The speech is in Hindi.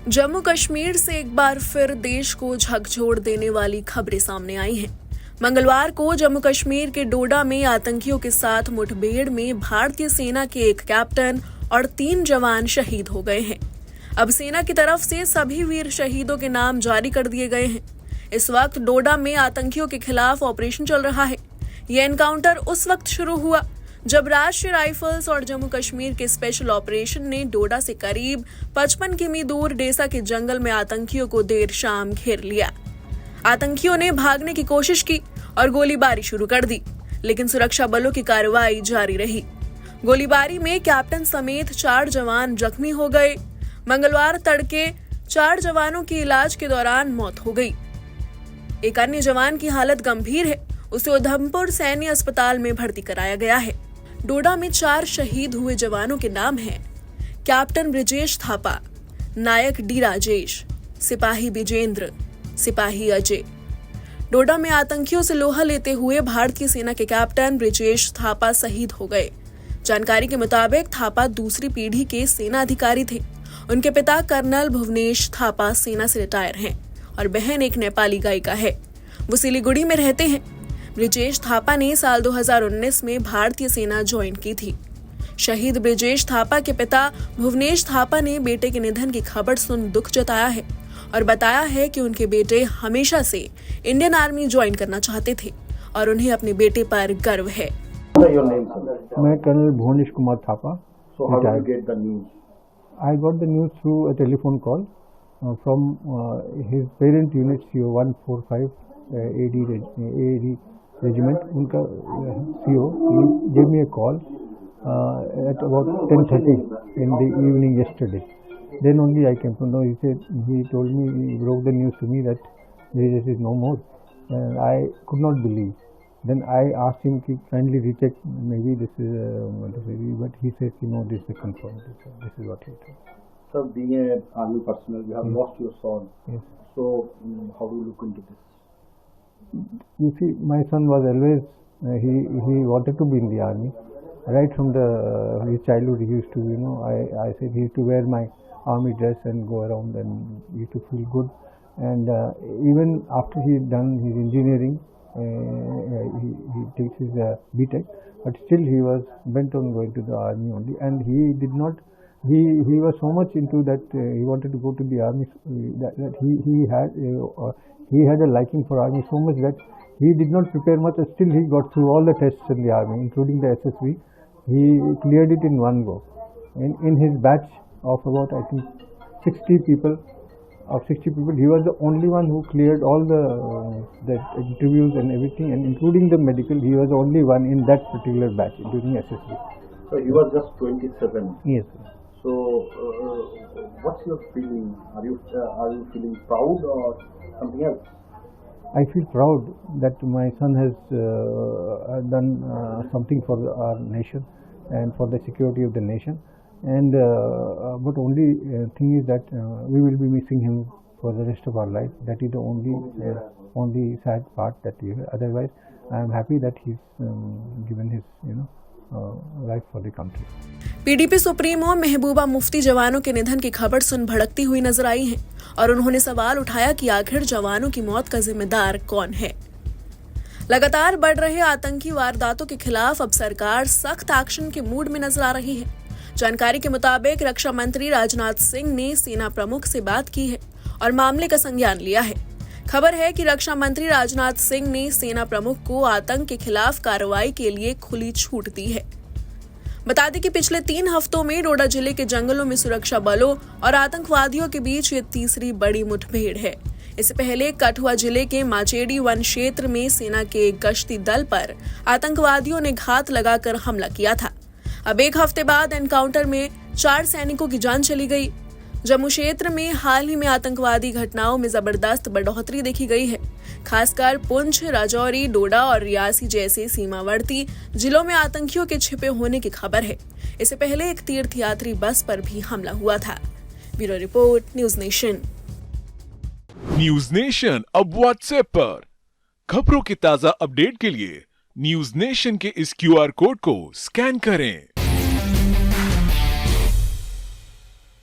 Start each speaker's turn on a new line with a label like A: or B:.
A: जम्मू कश्मीर से एक बार फिर देश को झकझोर देने वाली खबरें सामने आई हैं। मंगलवार को जम्मू कश्मीर के डोडा में आतंकियों के साथ मुठभेड़ में भारतीय सेना के एक कैप्टन और 3 जवान शहीद हो गए हैं। अब सेना की तरफ से सभी वीर शहीदों के नाम जारी कर दिए गए हैं। इस वक्त डोडा में आतंकियों के खिलाफ ऑपरेशन चल रहा है। यह एनकाउंटर उस वक्त शुरू हुआ जब राष्ट्रीय राइफल्स और जम्मू कश्मीर के स्पेशल ऑपरेशन ने डोडा से करीब 55 किमी दूर डेसा के जंगल में आतंकियों को देर शाम घेर लिया। आतंकियों ने भागने की कोशिश की और गोलीबारी शुरू कर दी, लेकिन सुरक्षा बलों की कार्रवाई जारी रही। गोलीबारी में कैप्टन समेत 4 जवान जख्मी हो गए। मंगलवार तड़के 4 जवानों की इलाज के दौरान मौत हो गई। एक अन्य जवान की हालत गंभीर है, उसे उधमपुर सैन्य अस्पताल में भर्ती कराया गया है। डोडा में 4 शहीद हुए जवानों के नाम हैं कैप्टन ब्रिजेश थापा, नायक डी राजेश, सिपाही विजेंद्र, सिपाही अजय। डोडा में आतंकियों से लोहा लेते हुए भारतीय सेना के कैप्टन ब्रिजेश थापा शहीद हो गए। जानकारी के मुताबिक थापा दूसरी पीढ़ी के सेना अधिकारी थे। उनके पिता कर्नल भुवनेश थापा सेना से रिटायर हैं और बहन एक नेपाली गायिका है। वो सिलीगुड़ी में रहते हैं। ब्रिजेश थापा ने साल 2019 में भारतीय सेना ज्वाइन की थी। शहीद ब्रिजेश थापा के पिता भुवनेश थापा ने बेटे के निधन की खबर सुन दुख जताया है और बताया है कि उनके बेटे हमेशा से इंडियन आर्मी ज्वाइन करना चाहते थे और उन्हें अपने बेटे पर गर्व है।
B: मैं colonel Bhuvnesh Kumar Thapa.
C: So how did you get the news?
B: I got the news through a telephone call from his parent unit CO 145 AD regiment. उनका CO he gave me a call at about 10:30 in the evening yesterday. Then only I came to know. He told me, he broke the news to me that this is no more. And I could not believe. Then I asked him to kindly recheck, maybe this is but he says, this is confirmed. This is what he told.
C: Sir, being an army personnel, you have lost your son.
B: Yes.
C: So, how do you look into this?
B: You see, my son was always, he wanted to be in the army. Right from his childhood, he used to, I said he used to wear my army dress and go around and he used to feel good. And even after he done his engineering, he takes his BTech, but still he was bent on going to the army only, and he did not. He was so much into that he wanted to go to the army that he had a liking for army so much that he did not prepare much. Still, he got through all the tests in the army, including the SSV. He cleared it in one go. In his batch of about, I think, 60 people. He was the only one who cleared all the interviews and everything, and including the medical. He was the only one in that particular batch during SSB.
C: So he was just 27.
B: Yes.
C: So what's your feeling? Are you feeling proud or something else?
B: I feel proud that my son has done something for our nation and for the security of the nation. And but only thing is that we will be missing him for the rest of our life. That is the only sad part that we have. Otherwise, I am happy that he's given his life for the country.
A: PDP supremo Mehbooba Mufti जवानों के निधन की खबर सुन भड़कती हुई नजर आई हैं और उन्होंने सवाल उठाया कि आखिर जवानों की मौत का जिम्मेदार कौन है। लगातार बढ़ रहे आतंकी वारदातों के खिलाफ अब सरकार सख्त एक्शन के मूड में नजर आ रही है। जानकारी के मुताबिक रक्षा मंत्री राजनाथ सिंह ने सेना प्रमुख से बात की है और मामले का संज्ञान लिया है। खबर है कि रक्षा मंत्री राजनाथ सिंह ने सेना प्रमुख को आतंक के खिलाफ कार्रवाई के लिए खुली छूट दी है। बता दें कि पिछले 3 हफ्तों में डोडा जिले के जंगलों में सुरक्षा बलों और आतंकवादियों के बीच ये तीसरी बड़ी मुठभेड़ है। इससे पहले कठुआ जिले के माचेडी वन क्षेत्र में सेना के एक गश्ती दल पर आतंकवादियों ने घात लगाकर हमला किया था। अब एक हफ्ते बाद एनकाउंटर में 4 सैनिकों की जान चली गई। जम्मू क्षेत्र में हाल ही में आतंकवादी घटनाओं में जबरदस्त बढ़ोतरी देखी गई है। खासकर पुंछ, राजौरी, डोडा और रियासी जैसे सीमावर्ती जिलों में आतंकियों के छिपे होने की खबर है। इससे पहले एक तीर्थयात्री बस पर भी हमला हुआ था। Bureau report, news nation.
D: News nation अब व्हाट्सएप पर खबरों की ताजा अपडेट के लिए न्यूज नेशन के इस QR कोड को स्कैन करें।